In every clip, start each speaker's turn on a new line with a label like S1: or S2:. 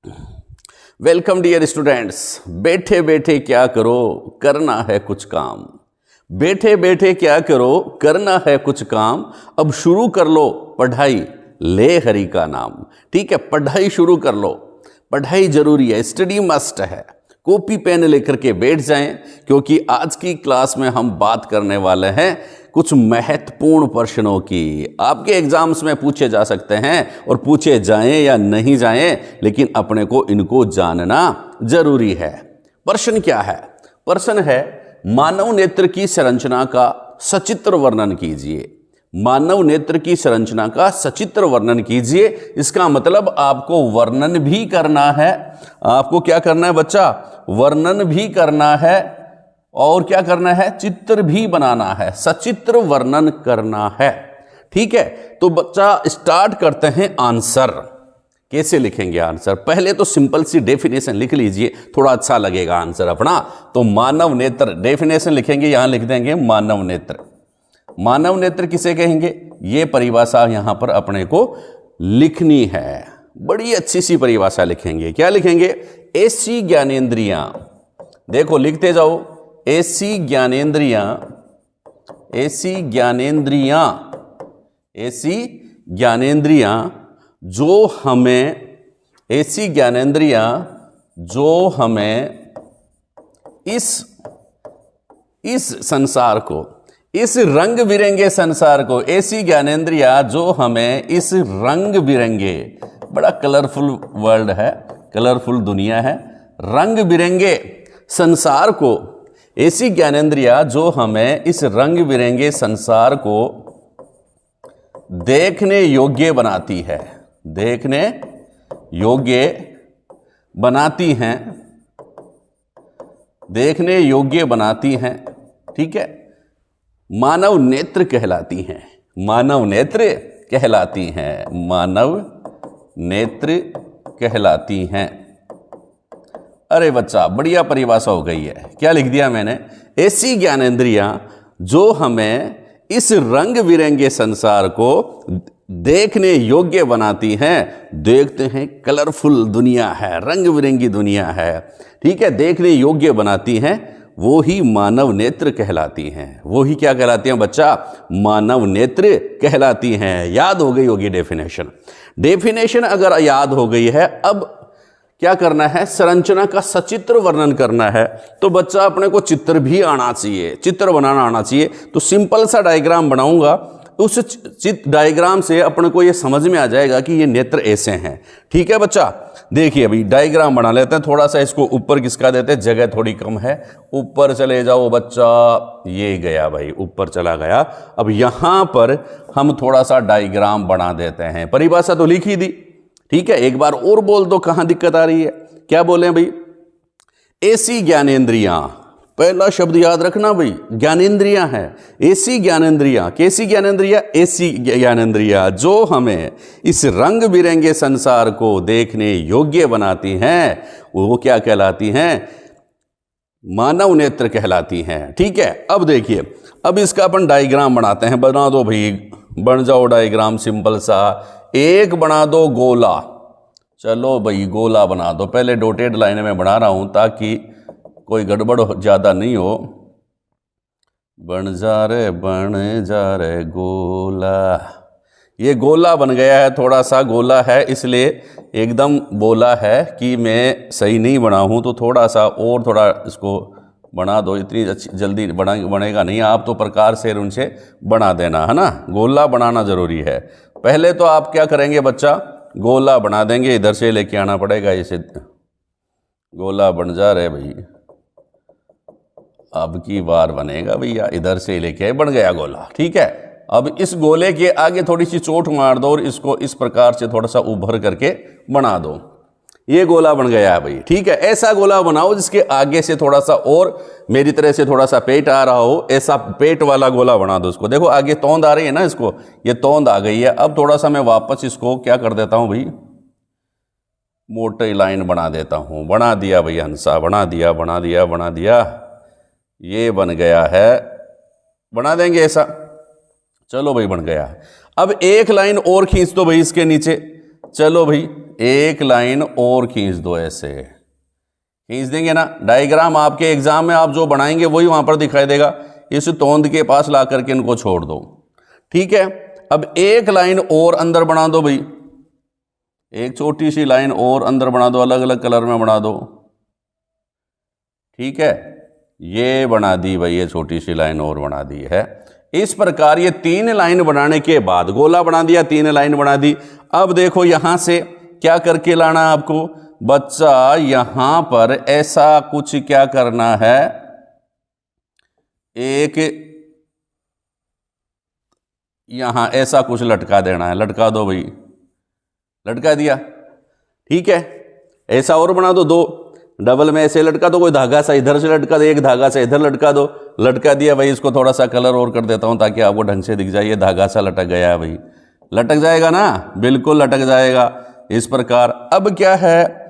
S1: Welcome dear students. बैठे बैठे क्या करो, करना है कुछ काम। बैठे बैठे क्या करो, करना है कुछ काम। अब शुरू कर लो पढ़ाई, ले हरि का नाम। ठीक है, पढ़ाई शुरू कर लो। पढ़ाई जरूरी है, स्टडी मस्ट है। कॉपी पेन लेकर के बैठ जाएं, क्योंकि आज की क्लास में हम बात करने वाले हैं कुछ महत्वपूर्ण प्रश्नों की। आपके एग्जाम्स में पूछे जा सकते हैं और पूछे जाएं या नहीं जाएं, लेकिन अपने को इनको जानना जरूरी है। प्रश्न क्या है? प्रश्न है, मानव नेत्र की संरचना का सचित्र वर्णन कीजिए। मानव नेत्र की संरचना का सचित्र वर्णन कीजिए। इसका मतलब आपको वर्णन भी करना है। आपको क्या करना है बच्चा? वर्णन भी करना है और क्या करना है? चित्र भी बनाना है, सचित्र वर्णन करना है। ठीक है, तो बच्चा स्टार्ट करते हैं आंसर। कैसे लिखेंगे आंसर? पहले तो सिंपल सी डेफिनेशन लिख लीजिए, थोड़ा अच्छा लगेगा आंसर अपना। तो मानव नेत्र डेफिनेशन लिखेंगे, यहां लिख देंगे मानव नेत्र। मानव नेत्र किसे कहेंगे? ये परिभाषा यहां पर अपने को लिखनी है। बड़ी अच्छी सी परिभाषा लिखेंगे। क्या लिखेंगे? ऐसी ज्ञानेंद्रियां, देखो लिखते जाओ, ऐसी ज्ञानेंद्रियां, ऐसी ज्ञानेंद्रियां, ऐसी ज्ञानेंद्रियां जो हमें, ऐसी ज्ञानेंद्रियां जो हमें इस संसार को, इस रंग बिरंगे संसार को, ऐसी ज्ञानेंद्रियां जो हमें इस रंग बिरंगे, बड़ा कलरफुल वर्ल्ड है, कलरफुल दुनिया है, रंग बिरंगे संसार को, ऐसी ज्ञानेंद्रियां जो हमें इस रंग बिरंगे संसार को देखने योग्य बनाती है, देखने योग्य बनाती हैं, देखने योग्य बनाती हैं। ठीक है, मानव नेत्र कहलाती हैं, मानव नेत्र कहलाती हैं, मानव नेत्र कहलाती हैं। अरे बच्चा, बढ़िया परिभाषा हो गई है। क्या लिख दिया मैंने? ऐसी ज्ञानेंद्रियां जो हमें इस रंग बिरंगे संसार को देखने योग्य बनाती हैं। देखते हैं, कलरफुल दुनिया है, रंग बिरंगी दुनिया है। ठीक है, देखने योग्य बनाती हैं, वो ही मानव नेत्र कहलाती हैं। वो ही क्या कहलाती हैं बच्चा? मानव नेत्र कहलाती हैं। याद हो गई होगी डेफिनेशन। डेफिनेशन अगर याद हो गई है, अब क्या करना है? संरचना का सचित्र वर्णन करना है। तो बच्चा अपने को चित्र भी आना चाहिए, चित्र बनाना आना चाहिए। तो सिंपल सा डायग्राम बनाऊंगा, उस चित्र डायग्राम से अपने को ये समझ में आ जाएगा कि ये नेत्र ऐसे हैं। ठीक है बच्चा, देखिए अभी डायग्राम बना लेते हैं। थोड़ा सा इसको ऊपर किसका देते हैं, जगह थोड़ी कम है। ऊपर चले जाओ बच्चा, ये गया भाई, ऊपर चला गया। अब यहां पर हम थोड़ा सा डायग्राम बना देते हैं। परिभाषा तो लिख ही दी। ठीक है, एक बार और बोल दो, कहां दिक्कत आ रही है? क्या बोले भाई? ऐसी ज्ञानेंद्रियां, पहला शब्द याद रखना भाई, ज्ञानेंद्रियां है। ऐसी ज्ञानेंद्रियां, कैसी ज्ञानेंद्रियां? ऐसी ज्ञानेंद्रियां जो हमें इस रंग बिरंगे संसार को देखने योग्य बनाती हैं, वो क्या कहलाती हैं? मानव नेत्र कहलाती हैं। ठीक है, अब देखिए, अब इसका अपन डायग्राम बनाते हैं। बना दो भाई, बन जाओ डायग्राम सिंपल सा। एक बना दो गोला। चलो भाई, गोला बना दो। पहले डॉटेड लाइन में बना रहा हूं ताकि कोई गड़बड़ ज़्यादा नहीं हो। बन जा रे गोला। ये गोला बन गया है, थोड़ा सा गोला है, इसलिए एकदम बोला है कि मैं सही नहीं बना हूँ, तो थोड़ा सा और थोड़ा इसको बना दो। इतनी अच्छी जल्दी बनेगा नहीं, आप तो प्रकार से उनसे बना देना, है ना। गोला बनाना ज़रूरी है। पहले तो आप क्या करेंगे बच्चा? गोला बना देंगे, इधर से लेके आना पड़ेगा इसे। गोला बन जा रहे भाई, अब की बार बनेगा भैया, इधर से लेके बन गया गोला। ठीक है, अब इस गोले के आगे थोड़ी सी चोट मार दो और इसको इस प्रकार से थोड़ा सा उभर करके बना दो। ये गोला बन गया है भाई। ठीक है, ऐसा गोला बनाओ जिसके आगे से थोड़ा सा और मेरी तरह से थोड़ा सा पेट आ रहा हो, ऐसा पेट वाला गोला बना दो इसको। देखो आगे तोंद आ रही है ना, इसको ये तोंद आ गई है। अब थोड़ा सा मैं वापस इसको क्या कर देता हूं भाई, मोटी लाइन बना देता हूं। बना दिया भाई हंसा, बना दिया, बना दिया, बना दिया। ये बन गया है, बना देंगे ऐसा। चलो भाई, बन गया है। अब एक लाइन और खींच दो भाई इसके नीचे। चलो भाई, एक लाइन और खींच दो, ऐसे खींच देंगे ना। डायग्राम आपके एग्जाम में आप जो बनाएंगे वही वहां पर दिखाई देगा। इस तोंद के पास ला करके इनको छोड़ दो, ठीक है। अब एक लाइन और अंदर बना दो भाई, एक छोटी सी लाइन और अंदर बना दो, अलग अलग कलर में बना दो, ठीक है। ये बना दी भाई, ये छोटी सी लाइन और बना दी है। इस प्रकार ये 3 लाइन बनाने के बाद गोला बना दिया, 3 लाइन बना दी। अब देखो यहां से क्या करके लाना है आपको बच्चा, यहां पर ऐसा कुछ क्या करना है, एक यहां ऐसा कुछ लटका देना है। लटका दो भाई, लटका दिया, ठीक है। ऐसा और बना दो, 2 डबल में ऐसे लटका दो, कोई धागा सा इधर से लटका दो, एक धागा सा इधर लटका दो। लटका दिया भाई, इसको थोड़ा सा कलर और कर देता हूं ताकि आपको ढंग से दिख जाए। ये धागा सा लटक गया है भाई, लटक जाएगा ना, बिल्कुल लटक जाएगा इस प्रकार। अब क्या है,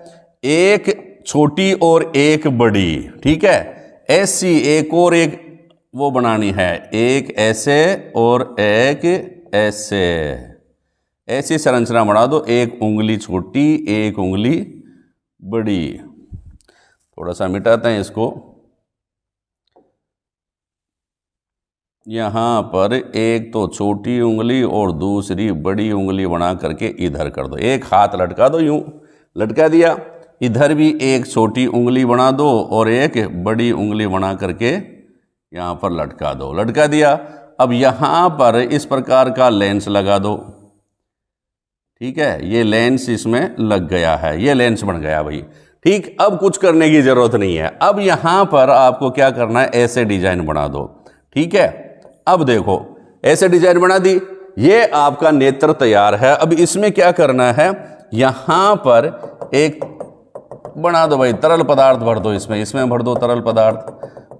S1: एक छोटी और एक बड़ी, ठीक है। ऐसी एक और एक वो बनानी है, एक ऐसे और एक ऐसे, ऐसी संरचना बना दो। एक उंगली छोटी, एक उंगली बड़ी। थोड़ा सा मिटाते हैं इसको। यहां पर एक तो छोटी उंगली और दूसरी बड़ी उंगली बना करके इधर कर दो। एक हाथ लटका दो, यूं लटका दिया। इधर भी एक छोटी उंगली बना दो और एक बड़ी उंगली बना करके यहां पर लटका दो, लटका दिया। अब यहां पर इस प्रकार का लेंस लगा दो, ठीक है। ये लेंस इसमें लग गया है, ये लेंस बन गया भाई, ठीक। अब कुछ करने की जरूरत नहीं है। अब यहां पर आपको क्या करना है, ऐसे डिजाइन बना दो, ठीक है। अब देखो ऐसे डिजाइन बना दी, ये आपका नेत्र तैयार है। अब इसमें क्या करना है, यहां पर एक बना दो भाई, तरल पदार्थ भर दो इसमें, इसमें भर दो तरल पदार्थ,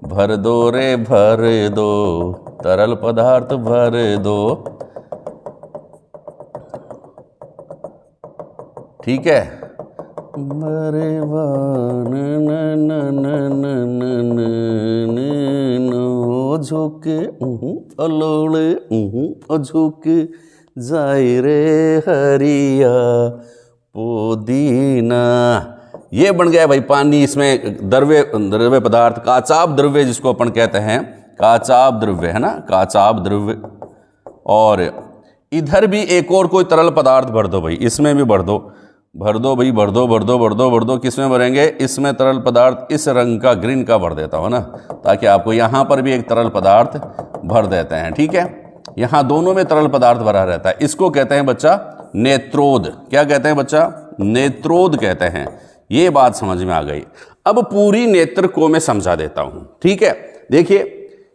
S1: भर दो रे भर दो, तरल पदार्थ भर दो, ठीक है। मरे झोंके अलोड़े झोंके जाए रे हरिया पुदीना। ये बन गया भाई पानी, इसमें द्रव्य पदार्थ, काचाप द्रव्य जिसको अपन कहते हैं, काचाप द्रव्य है ना, काचाप द्रव्य। और इधर भी एक और कोई तरल पदार्थ भर दो भाई, इसमें भी भर दो, भर दो भाई, भर दो भर दो भर दो भर दो। किसमें भरेंगे, इसमें तरल पदार्थ इस रंग का ग्रीन का भर देता हूं ना, ताकि आपको यहां पर भी एक तरल पदार्थ भर देते हैं, ठीक है। यहां दोनों में तरल पदार्थ भरा रहता है। इसको कहते हैं बच्चा नेत्रोद। क्या कहते हैं बच्चा, नेत्रोद कहते हैं। ये बात समझ में आ गई। अब पूरी नेत्र को मैं समझा देता हूं, ठीक है। देखिए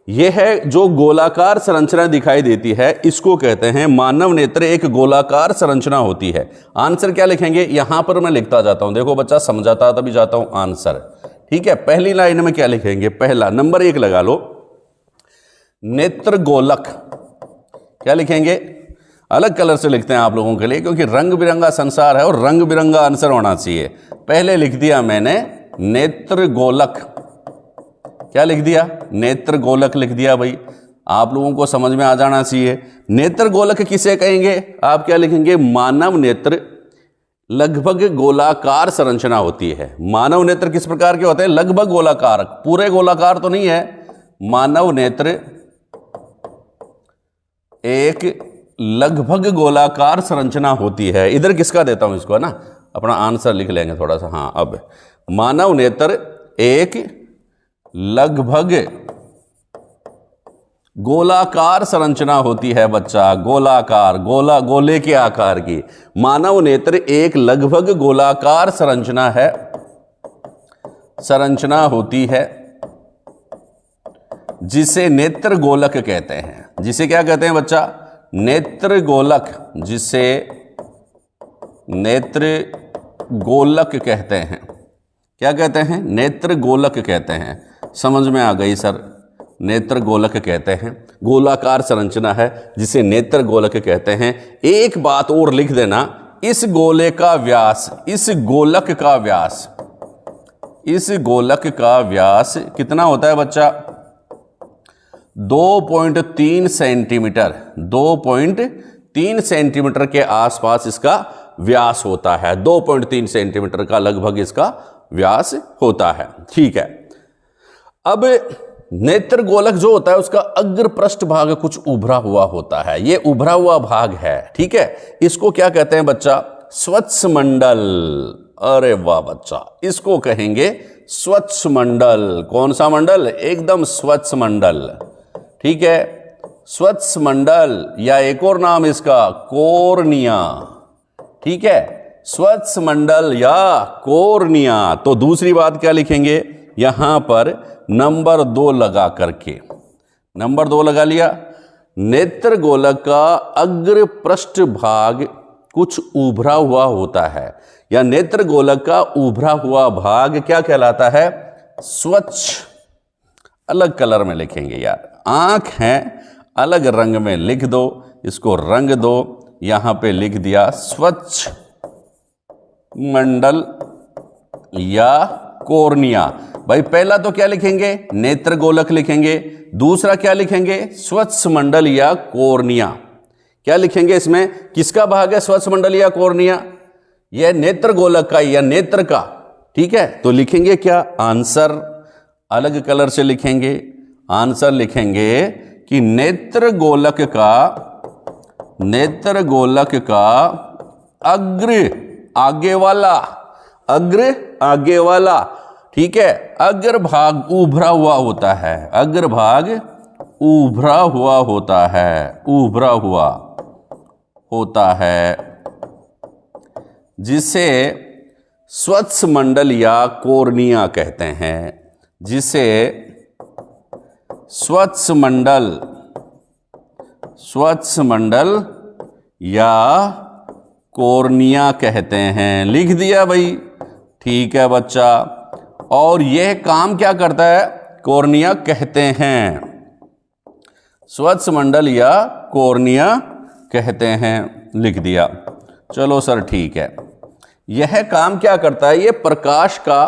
S1: यह है जो गोलाकार संरचना दिखाई देती है, इसको कहते हैं मानव नेत्र। एक गोलाकार संरचना होती है। आंसर क्या लिखेंगे, यहां पर मैं लिखता जाता हूं, देखो बच्चा समझाता तभी जाता हूं आंसर, ठीक है। पहली लाइन में क्या लिखेंगे, पहला नंबर 1 लगा लो, नेत्र गोलक। क्या लिखेंगे, अलग कलर से लिखते हैं आप लोगों के लिए, क्योंकि रंग बिरंगा संसार है और रंग बिरंगा आंसर होना चाहिए। पहले लिख दिया मैंने नेत्र गोलक। क्या लिख दिया, नेत्र गोलक लिख दिया भाई, आप लोगों को समझ में आ जाना चाहिए। नेत्र गोलक किसे कहेंगे, आप क्या लिखेंगे, मानव नेत्र लगभग गोलाकार संरचना होती है। मानव नेत्र किस प्रकार के होते हैं, लगभग गोलाकार, पूरे गोलाकार तो नहीं है। मानव नेत्र एक लगभग गोलाकार संरचना होती है। इधर किसका देता हूं इसको, है ना, अपना आंसर लिख लेंगे थोड़ा सा। हाँ, अब मानव नेत्र एक लगभग गोलाकार संरचना होती है बच्चा, गोलाकार, गोले के आकार की। मानव नेत्र एक लगभग गोलाकार संरचना होती है, जिसे नेत्र गोलक कहते हैं। जिसे क्या कहते हैं बच्चा, नेत्र गोलक, जिसे नेत्र गोलक कहते हैं। क्या कहते हैं, नेत्र गोलक कहते हैं। समझ में आ गई सर, नेत्र गोलक कहते हैं, गोलाकार संरचना है जिसे नेत्र गोलक कहते हैं। एक बात और लिख देना, इस गोले का व्यास, इस गोलक का व्यास कितना होता है बच्चा, 2.3 सेंटीमीटर, 2.3 सेंटीमीटर के आसपास इसका व्यास होता है। 2.3 सेंटीमीटर का लगभग इसका व्यास होता है। ठीक है, अब नेत्र गोलक जो होता है उसका अग्र पृष्ठ भाग कुछ उभरा हुआ होता है। ये उभरा हुआ भाग है, ठीक है, इसको क्या कहते हैं बच्चा? स्वच्छमंडल। अरे वाह बच्चा, इसको कहेंगे स्वच्छमंडल। कौन सा मंडल? एकदम स्वच्छमंडल। ठीक है, स्वच्छमंडल, या एक और नाम इसका कॉर्निया। ठीक है, स्वच्छमंडल या कॉर्निया। तो दूसरी बात क्या लिखेंगे यहां पर? नंबर 2 लगा करके, नंबर 2 लगा लिया। नेत्र गोलक का अग्र पृष्ठ भाग कुछ उभरा हुआ होता है, या नेत्र गोलक का उभरा हुआ भाग क्या कहलाता है? स्वच्छ। अलग कलर में लिखेंगे यार, आंख है अलग रंग में लिख दो, इसको रंग दो। यहां पे लिख दिया स्वच्छ मंडल या कॉर्निया। भाई पहला तो क्या लिखेंगे? नेत्र गोलक लिखेंगे। दूसरा क्या लिखेंगे? स्वच्छ मंडल या कॉर्निया। क्या लिखेंगे इसमें? किसका भाग है स्वच्छ मंडल या कॉर्निया? यह नेत्र गोलक का या नेत्र का। ठीक है, तो लिखेंगे क्या? आंसर अलग कलर से लिखेंगे। आंसर लिखेंगे कि नेत्र गोलक का अग्र आगे वाला, अग्र आगे वाला, ठीक है, अग्र भाग उभरा हुआ होता है। अग्र भाग उभरा हुआ होता है, उभरा हुआ होता है, जिसे स्वच्छ मंडल या कॉर्निया कहते हैं। जिसे स्वच्छ मंडल या कॉर्निया कहते हैं। लिख दिया भाई। ठीक है बच्चा, और यह काम क्या करता है? कॉर्निया कहते हैं, स्वच्छ मंडल या कॉर्निया कहते हैं। लिख दिया। चलो सर ठीक है, यह काम क्या करता है? यह प्रकाश का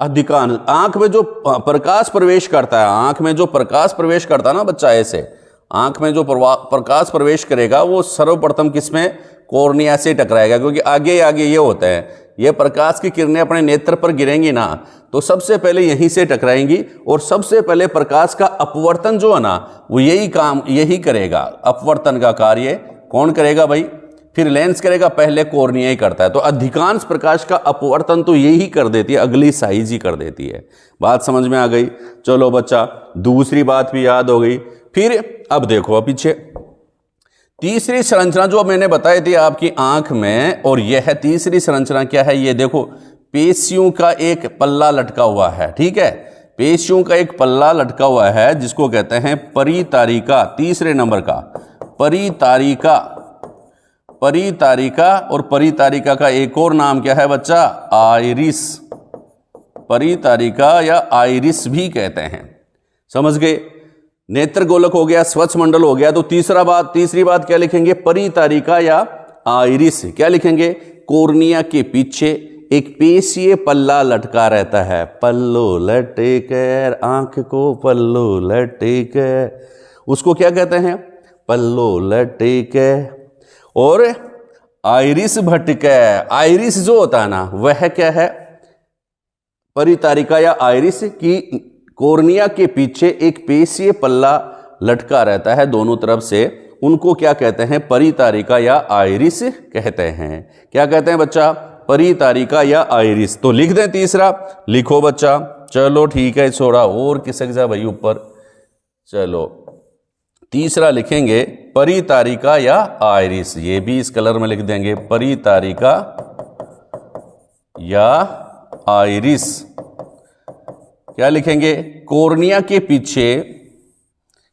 S1: अधिकांश, आंख में जो प्रकाश प्रवेश करता है, आंख में जो प्रकाश प्रवेश करता है ना बच्चा, ऐसे आंख में जो प्रकाश प्रवेश करेगा वो सर्वप्रथम किसमें? कॉर्निया से टकराएगा, क्योंकि आगे आगे ये होता है, ये प्रकाश की किरणें अपने नेत्र पर गिरेंगी ना, तो सबसे पहले यहीं से टकराएंगी, और सबसे पहले प्रकाश का अपवर्तन जो है ना, वो यही करेगा। अपवर्तन का कार्य कौन करेगा भाई? फिर लेंस करेगा, पहले कॉर्निया ही करता है। तो अधिकांश प्रकाश का अपवर्तन तो यही कर देती है, अगली साइज ही कर देती है। बात समझ में आ गई? चलो बच्चा, दूसरी बात भी याद हो गई। फिर अब देखो पीछे तीसरी संरचना जो मैंने बताई थी आपकी आंख में, और यह तीसरी संरचना क्या है? ये देखो, पेशियों का एक पल्ला लटका हुआ है। ठीक है, पेशियों का एक पल्ला लटका हुआ है, जिसको कहते हैं परितारिका। तीसरे नंबर का परितारिका। परितारिका, और परितारिका का एक और नाम क्या है बच्चा? आइरिस। परितारिका या आइरिस भी कहते हैं। समझ गए? नेत्र गोलक हो गया, स्वच्छ मंडल हो गया, तो तीसरी बात क्या लिखेंगे? परितारिका या आइरिस। क्या लिखेंगे? कॉर्निया के पीछे एक पेशीय पल्ला लटका रहता है। पल्लो लटकर, आंख को पल्लो लटकर, उसको क्या कहते हैं? पल्लो लटकर। और आइरिस भटकर, आइरिस जो होता है ना, वह क्या है? परितारिका या आइरिस की कॉर्निया के पीछे एक पेशीय पल्ला लटका रहता है दोनों तरफ से, उनको क्या कहते हैं? परितारिका या आइरिस कहते हैं। क्या कहते हैं बच्चा? परितारिका या आइरिस। तो लिख दें तीसरा, लिखो बच्चा। चलो ठीक है, छोड़ा और किसक जा भाई ऊपर। चलो तीसरा लिखेंगे परितारिका या आइरिस, ये भी इस कलर में लिख देंगे, परितारिका या आइरिस। क्या लिखेंगे? कॉर्निया के पीछे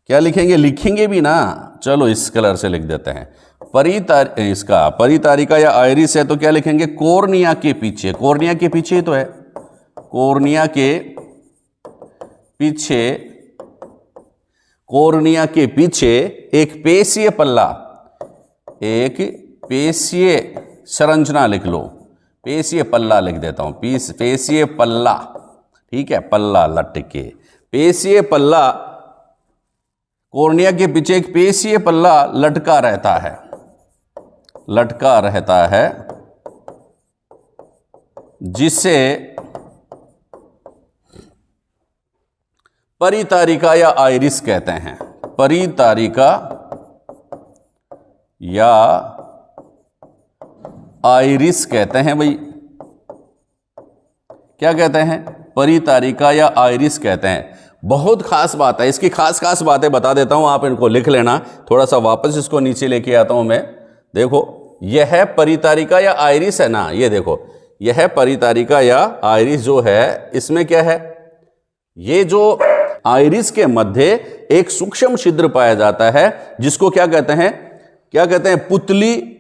S1: क्या लिखेंगे? लिखेंगे भी ना, चलो इस कलर से लिख देते हैं। परितारिका या आइरिस है तो क्या लिखेंगे? कॉर्निया के पीछे। कॉर्निया के पीछे तो है, कॉर्निया के पीछे, कॉर्निया के पीछे एक पेशीय पल्ला, एक पेशीय संरचना लिख लो। पेशीय पल्ला लिख देता हूं, पेशीय पल्ला। ठीक है, पल्ला लटके, पेशीय पल्ला, कॉर्निया के पीछे एक पेशीय पल्ला लटका रहता है, लटका रहता है। जिसे परितारिका या आइरिस कहते हैं। परितारिका या आइरिस कहते हैं भाई। क्या कहते हैं? परितारिका या आइरिस कहते हैं। बहुत खास बात है, इसकी खास खास बातें बता देता हूं, आप इनको लिख लेना। थोड़ा सा वापस इसको नीचे लेके आता हूं मैं। देखो, यह परितारिका या आइरिस है ना, ये देखो, यह परितारिका या आइरिस जो है, इसमें क्या है? ये जो आइरिस के मध्य एक सूक्ष्म छिद्र पाया जाता है, जिसको क्या कहते हैं? क्या कहते हैं? पुतली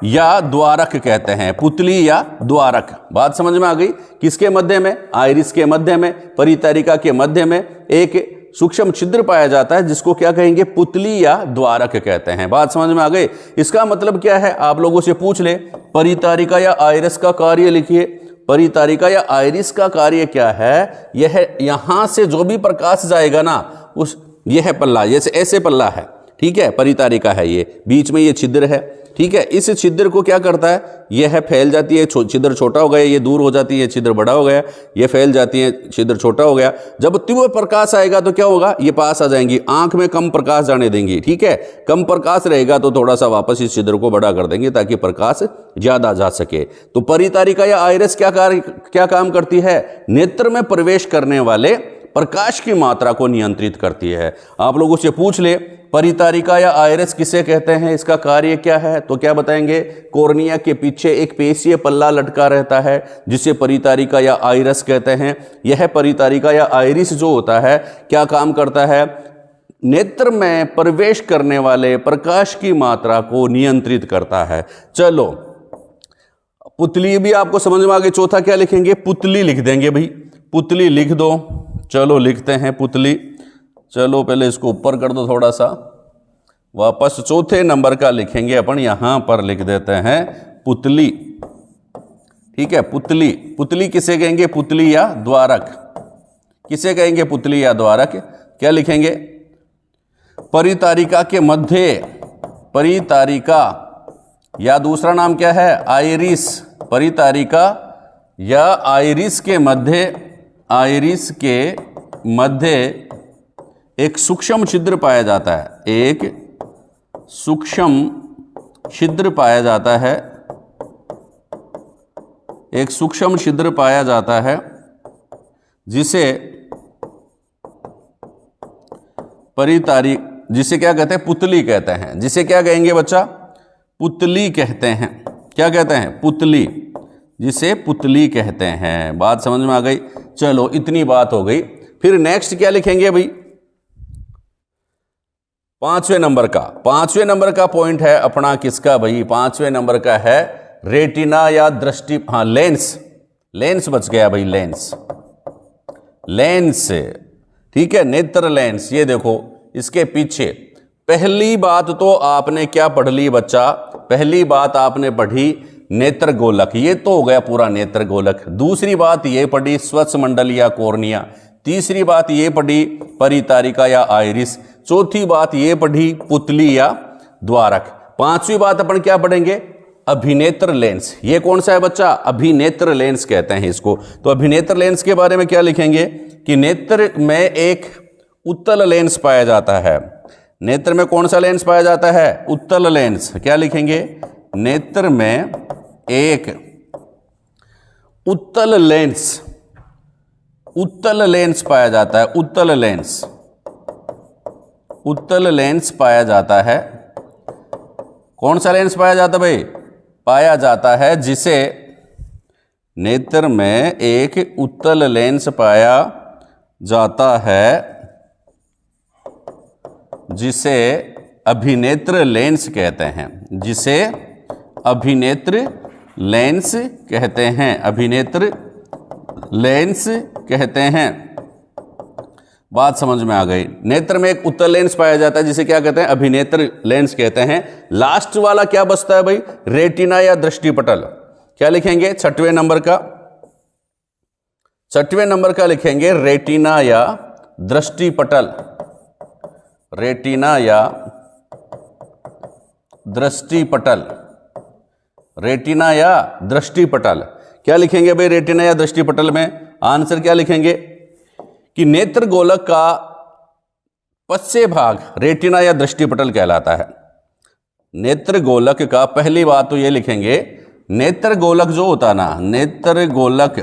S1: या द्वारक कहते हैं। पुतली या द्वारक। बात समझ में आ गई? किसके मध्य में? आइरिस के मध्य में, परितारिका के मध्य में एक सूक्ष्म छिद्र पाया जाता है, जिसको क्या कहेंगे? पुतली या द्वारक कहते हैं। बात समझ में आ गई? इसका मतलब क्या है? आप लोगों से पूछ ले, परितारिका या आइरिस का कार्य लिखिए। परितारिका या आइरिस का कार्य क्या है? यह यहां से जो भी प्रकाश जाएगा ना, उस यह पल्ला, जैसे ऐसे पल्ला है, ठीक है, परितारिका है, ये बीच में ये छिद्र है, ठीक है। इस छिद्र को क्या करता है? यह फैल जाती है, छिद्र छोटा हो गया, ये दूर हो जाती है, छिद्र बड़ा हो गया, ये फैल जाती है, छिद्र छोटा हो गया। जब तीव्र प्रकाश आएगा तो क्या होगा? ये पास आ जाएंगी, आंख में कम प्रकाश जाने देंगी, ठीक है। कम प्रकाश रहेगा तो थोड़ा सा वापस इस छिद्र को बड़ा कर देंगे ताकि प्रकाश ज्यादा जा सके। तो परितारिका या आइरिस क्या काम करती है? नेत्र में प्रवेश करने वाले प्रकाश की मात्रा को नियंत्रित करती है। आप लोगों से पूछ ले, परितारिका या आइरिस किसे कहते हैं, इसका कार्य क्या है? तो क्या बताएंगे? कॉर्निया के पीछे एक पेशीय पल्ला लटका रहता है, जिसे परितारिका या आइरिस कहते हैं। यह परितारिका या आइरिस जो होता है, क्या काम करता है? नेत्र में प्रवेश करने वाले प्रकाश की मात्रा को नियंत्रित करता है। चलो, पुतली भी आपको समझ में आ गई। चौथा क्या लिखेंगे? पुतली लिख देंगे भाई, पुतली लिख दो। चलो लिखते हैं पुतली। चलो पहले इसको ऊपर कर दो थोड़ा सा, वापस चौथे नंबर का लिखेंगे अपन, यहां पर लिख देते हैं पुतली, ठीक है। पुतली, पुतली किसे कहेंगे? पुतली या द्वारक किसे कहेंगे? पुतली या द्वारक। क्या लिखेंगे? परितारिका के मध्य, परितारिका या दूसरा नाम क्या है? आइरिस। परितारिका या आइरिस के मध्य, आइरिस के मध्य एक सूक्ष्म छिद्र पाया जाता है। एक सूक्ष्म छिद्र पाया जाता है, एक सूक्ष्म छिद्र पाया जाता है, जिसे जिसे क्या कहते हैं? पुतली कहते हैं। जिसे क्या कहेंगे बच्चा? पुतली कहते हैं। क्या कहते हैं? पुतली, जिसे पुतली कहते हैं। बात समझ में आ गई? चलो, इतनी बात हो गई। फिर नेक्स्ट क्या लिखेंगे भाई? पांचवें नंबर का पॉइंट है अपना किसका भाई? पांचवें नंबर का है रेटिना या दृष्टि, हाँ लेंस। लेंस बच गया भाई, लेंस, लेंस, ठीक है, नेत्र लेंस। ये देखो इसके पीछे पहली बात तो आपने क्या पढ़ ली बच्चा? पहली बात आपने पढ़ी नेत्र गोलक, ये तो हो गया पूरा नेत्र गोलक। दूसरी बात ये पढ़ी स्वच्छ मंडल या कॉर्निया। तीसरी बात ये पढ़ी परितारिका या आइरिस। चौथी बात ये पढ़ी पुतली या द्वारक। पांचवी बात अपन क्या पढ़ेंगे? अभिनेत्र लेंस। ये कौन सा है बच्चा? अभिनेत्र लेंस कहते हैं इसको। तो अभिनेत्र लेंस के बारे में क्या लिखेंगे कि नेत्र में एक उत्तल लेंस पाया जाता है। नेत्र में कौन सा लेंस पाया जाता है? उत्तल लेंस। क्या लिखेंगे? नेत्र में एक उत्तल लेंस, उत्तल लेंस पाया जाता है। उत्तल लेंस, उत्तल लेंस पाया जाता है। कौन सा लेंस पाया जाता है भाई? पाया जाता है जिसे नेत्र में एक उत्तल लेंस पाया जाता है, जिसे अभिनेत्र लेंस कहते हैं। जिसे अभिनेत्र लेंस कहते हैं। अभिनेत्र लेंस कहते हैं। बात समझ में आ गई? नेत्र में एक उत्तल लेंस पाया जाता है जिसे क्या कहते हैं? अभिनेत्र लेंस कहते हैं। लास्ट वाला क्या बचता है भाई? रेटिना या दृष्टिपटल। क्या लिखेंगे? छठवें नंबर का, छठवें नंबर का लिखेंगे रेटिना या दृष्टिपटल। रेटिना या दृष्टिपटल। रेटिना या दृष्टिपटल। क्या लिखेंगे भाई रेटिना या दृष्टिपटल में? आंसर क्या लिखेंगे कि नेत्र गोलक का पश्चे भाग रेटिना या दृष्टिपटल कहलाता है। नेत्र गोलक का पहली बात तो ये लिखेंगे, नेत्र गोलक जो होता ना, नेत्र गोलक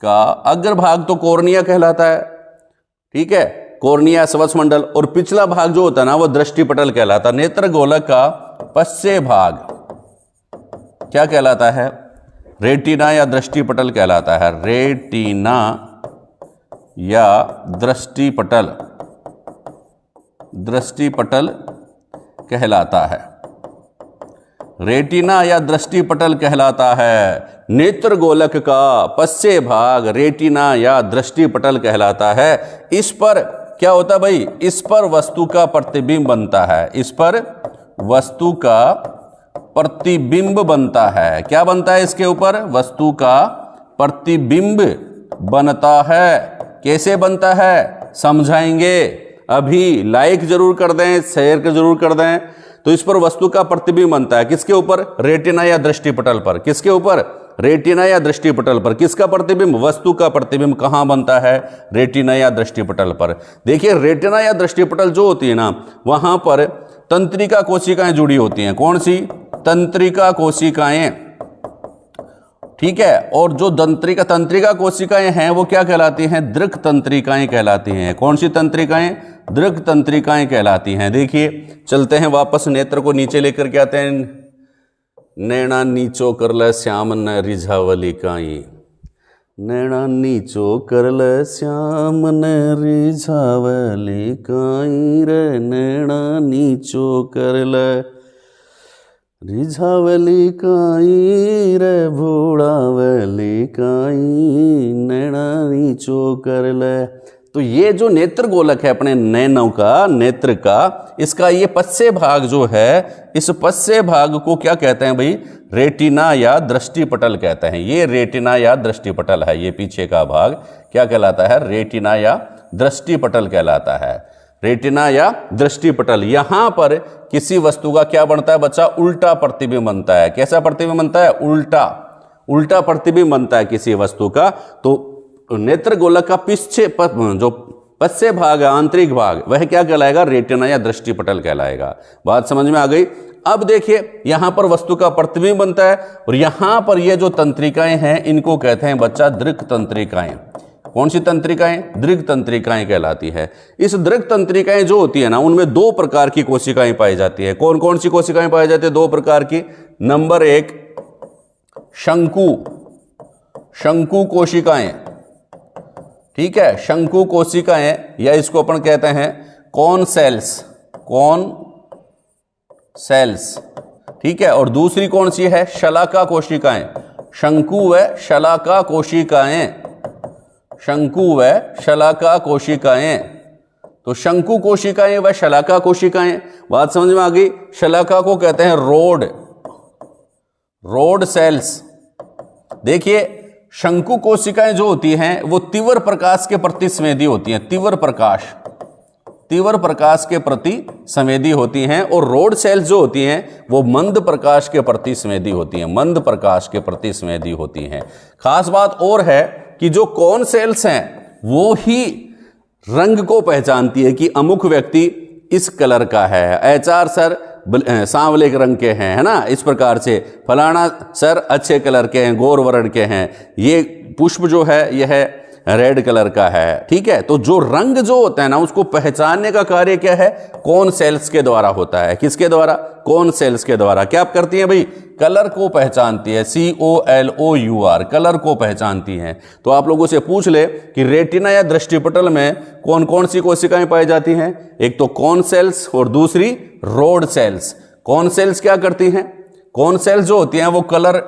S1: का अग्रभाग तो कॉर्निया कहलाता है, ठीक है, कॉर्निया श्वसमंडल, और पिछला भाग जो होता है ना वो दृष्टिपटल कहलाता है। नेत्र गोलक का पश्चे भाग क्या कहलाता है? रेटिना या दृष्टिपटल कहलाता है। रेटिना या दृष्टिपटल, दृष्टिपटल कहलाता है। रेटिना या दृष्टिपटल कहलाता है। नेत्र गोलक का पश्चे भाग रेटिना या दृष्टिपटल कहलाता है। इस पर क्या होता है भाई? इस पर वस्तु का प्रतिबिंब बनता है। इस पर वस्तु का प्रतिबिंब बनता है। क्या बनता है इसके ऊपर? वस्तु का प्रतिबिंब बनता है। कैसे बनता है समझाएंगे अभी। लाइक जरूर कर दें, शेयर जरूर कर दें। तो इस पर वस्तु का प्रतिबिंब बनता है किसके ऊपर? रेटिना या दृष्टिपटल पर। किसके ऊपर? रेटिना या दृष्टिपटल पर। किसका प्रतिबिंब? वस्तु का प्रतिबिंब। कहां बनता है? रेटिना या दृष्टिपटल पर। देखिए रेटिना या दृष्टिपटल जो होती है ना, वहां पर तंत्रिका कोशिकाएं जुड़ी होती हैं। कौन सी? तंत्रिका कोशिकाएं, ठीक है। और जो तंत्रिका कोशिकाएं हैं वो क्या कहलाती हैं? दृक तंत्रिकाएं कहलाती हैं। कौन सी तंत्रिकाएं? दृक तंत्रिकाएं कहलाती हैं। देखिए चलते हैं वापस, नेत्र को नीचे लेकर के आते हैं। नैना नीचो करल श्याम न रिझावली काई, नैना नीचो करल श्याम न रिझावली काई रे, नैना नीचो करल रिझावली काई रे, भूड़ावली काई, नैना नीचो करल। तो ये जो नेत्र गोलक है अपने नैनों का, नेत्र का, इसका ये पश्चे भाग जो है, इस पश्चे भाग को क्या कहते हैं भाई? रेटिना या दृष्टिपटल कहते हैं। ये रेटिना या दृष्टिपटल है। ये पीछे का भाग क्या कहलाता है? रेटिना या दृष्टिपटल कहलाता है। रेटिना या दृष्टिपटल। यहां पर किसी वस्तु का क्या बनता है बच्चा? उल्टा प्रतिबिंब बनता है। कैसा प्रतिबिंब बनता है? उल्टा, उल्टा प्रतिबिंब बनता है किसी वस्तु का। तो नेत्र गोलक का पीछे जो पश्चे भाग है, आंतरिक भाग, वह क्या कहलाएगा? रेटिना या दृष्टिपटल कहलाएगा। बात समझ में आ गई? अब देखिए यहां पर वस्तु का प्रतिबिंब बनता है, और यहां पर ये जो तंत्रिकाएं हैं इनको कहते हैं बच्चा दृक तंत्रिकाएं। कौन सी तंत्रिकाएं? दृक तंत्रिकाएं कहलाती है। इस दृक तंत्रिकाएं जो होती है ना, उनमें दो प्रकार की कोशिकाएं पाई जाती है। कौन कौन सी कोशिकाएं पाई जाती है? दो प्रकार की। नंबर एक, शंकु, शंकु कोशिकाएं, ठीक है, शंकु कोशिकाएं, या इसको अपन कहते हैं कॉन सेल्स, कॉन सेल्स, ठीक है। और दूसरी कौन सी है? शलाका कोशिकाएं। शंकु व शलाका कोशिकाएं, शंकु व शलाका कोशिकाएं। तो शंकु कोशिकाएं व शलाका कोशिकाएं, बात समझ में आ गई? शलाका को कहते हैं रोड, रोड सेल्स। देखिए शंकु कोशिकाएं जो होती हैं वो तीव्र प्रकाश के प्रति संवेदी होती हैं। तीव्र प्रकाश, तीव्र प्रकाश के प्रति संवेदी होती हैं। और रोड सेल्स जो होती हैं वो मंद प्रकाश के प्रति संवेदी होती हैं। मंद प्रकाश के प्रति संवेदी होती हैं। खास बात और है कि जो कॉन सेल्स हैं वो ही रंग को पहचानती है कि अमुक व्यक्ति इस कलर का है। एचआर सर सांवले रंग के हैं, है ना, इस प्रकार से। फलाना सर अच्छे कलर के हैं, गौर वर्ण के हैं। ये पुष्प जो है यह रेड कलर का है, ठीक है। तो जो रंग जो होता है ना, उसको पहचानने का कार्य क्या है? कॉन सेल्स के द्वारा होता है। किसके द्वारा? कॉन सेल्स के द्वारा। क्या करती है भाई? कलर को पहचानती है। COLOUR, कलर को पहचानती हैं। तो आप लोगों से पूछ ले कि रेटिना या दृष्टिपटल में कौन कौन सी कोशिकाएं पाई जाती हैं? एक तो कॉन सेल्स और दूसरी रोड सेल्स। कॉन सेल्स क्या करती हैं? कॉन सेल्स जो होती हैं वो कलर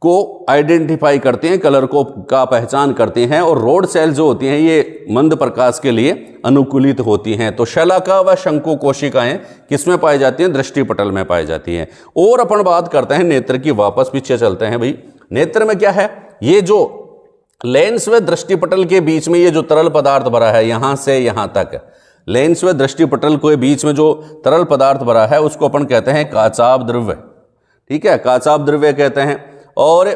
S1: को आइडेंटिफाई करती हैं, कलर को का पहचान करती हैं। और रोड सेल्स जो होती हैं ये मंद प्रकाश के लिए अनुकूलित होती हैं। तो शलाका व शंकु कोशिकाएं किसमें पाई जाती हैं? दृष्टिपटल में पाई जाती हैं। और अपन बात करते हैं नेत्र की। वापस पीछे चलते हैं भाई। नेत्र में क्या है? ये जो लेंस व दृष्टिपटल के बीच में ये जो तरल पदार्थ भरा है, यहां से यहां तक, लेंस व दृष्टिपटल के बीच में जो तरल पदार्थ भरा है उसको अपन कहते हैं काचाभ द्रव्य, ठीक है, का चाप द्रव्य कहते हैं। और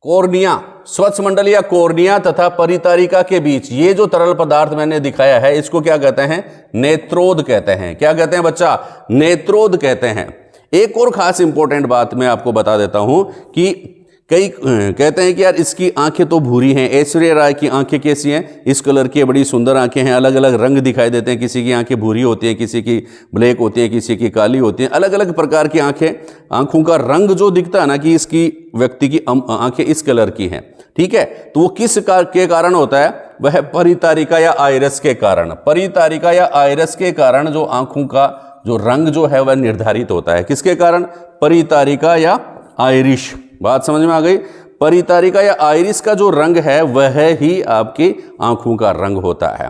S1: कॉर्निया, स्वच्छ मंडल या कॉर्निया तथा परितारिका के बीच ये जो तरल पदार्थ मैंने दिखाया है, इसको क्या कहते हैं? नेत्रोद कहते हैं। क्या कहते हैं बच्चा? नेत्रोद कहते हैं। एक और खास इंपॉर्टेंट बात मैं आपको बता देता हूं कि कई कहते हैं कि यार इसकी आंखें तो भूरी हैं, ऐश्वर्या राय की आंखें कैसी हैं? इस कलर की बड़ी सुंदर आंखें हैं, अलग अलग रंग दिखाई देते हैं, किसी की आंखें भूरी होती हैं, किसी की ब्लैक होती है, किसी की काली होती हैं, अलग अलग प्रकार की आंखें। आंखों का रंग जो दिखता है ना कि इसकी व्यक्ति की आंखें इस कलर की हैं, ठीक है, तो वो किस के कारण होता है? वह परितारिका या आइरस के कारण, परितारिका या आइरस के कारण जो आंखों का जो रंग जो है वह निर्धारित होता है। किसके कारण? परितारिका या आइरिश। बात समझ में आ गई? परितारिका या आइरिस का जो रंग है वह ही आपकी आंखों का रंग होता है।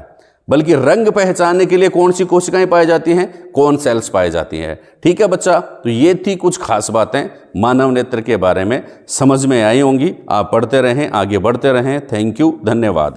S1: बल्कि रंग पहचानने के लिए कौन सी कोशिकाएं पाई जाती हैं? कौन सेल्स पाई जाती हैं। ठीक है बच्चा, तो ये थी कुछ खास बातें मानव नेत्र के बारे में, समझ में आई होंगी। आप पढ़ते रहें, आगे बढ़ते रहें। थैंक यू, धन्यवाद।